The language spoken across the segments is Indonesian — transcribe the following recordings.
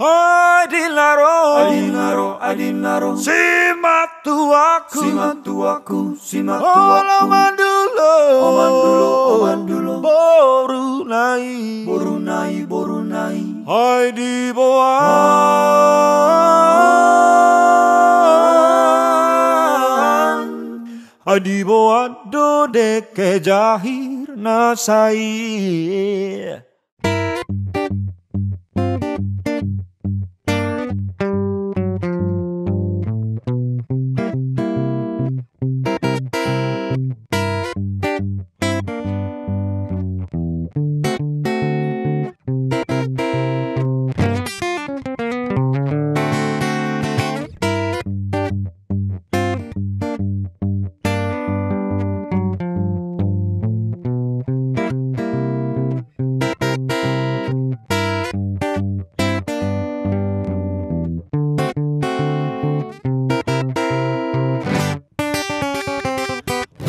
Adinaro, simak tuaku, Oman dulu, boru nai, hai di boan do deke jahir nasai.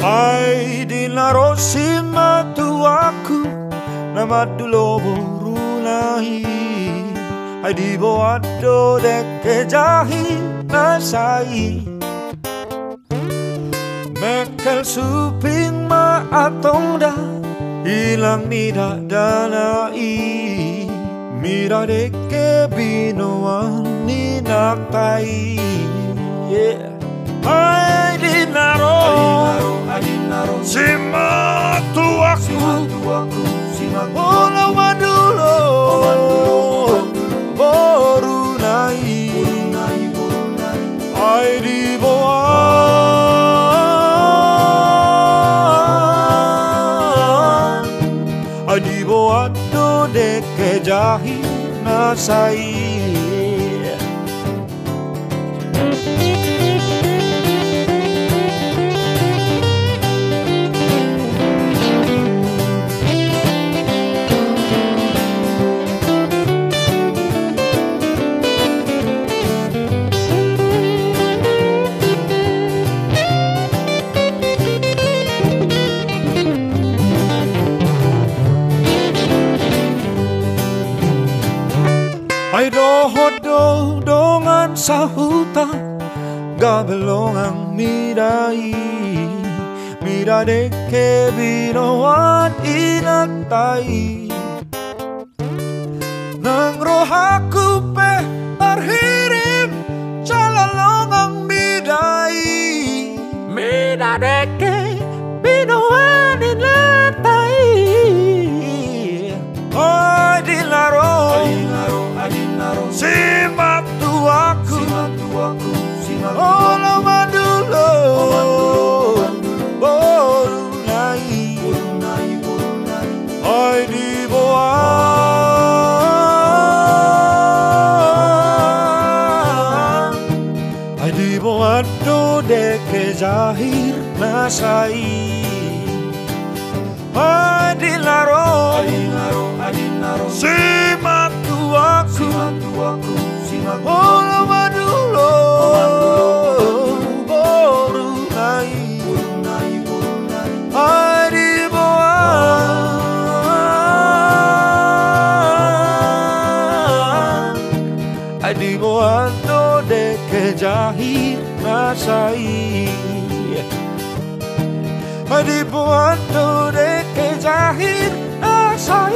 Hai dinaro simak tuaku, nama dulu boru nahi. Hai di boat do deke jahir nasai. Mekel suping ma atong da hilang nida danai. Mira deke binoan ni naktai. Yeah. Hai dinaro, simak tuaku, Oman dulu, boru nai, hai di boan do deke jahir nasai. Ay doho dongan sahuta gabelongang mirai mira deke binoan inaktai nang rohaku pe arhirim calalongang midai mira deke binoan inaktai. Oh dinaro, simak tuaku, Oman dulu, boru nai, hai di boan do deke jahir nasai. Hai dinaro, simak tuaku, Oman dulu, boru nai, hai di boan do deke jahir nasai. Hai di boan do deke jahir nasai.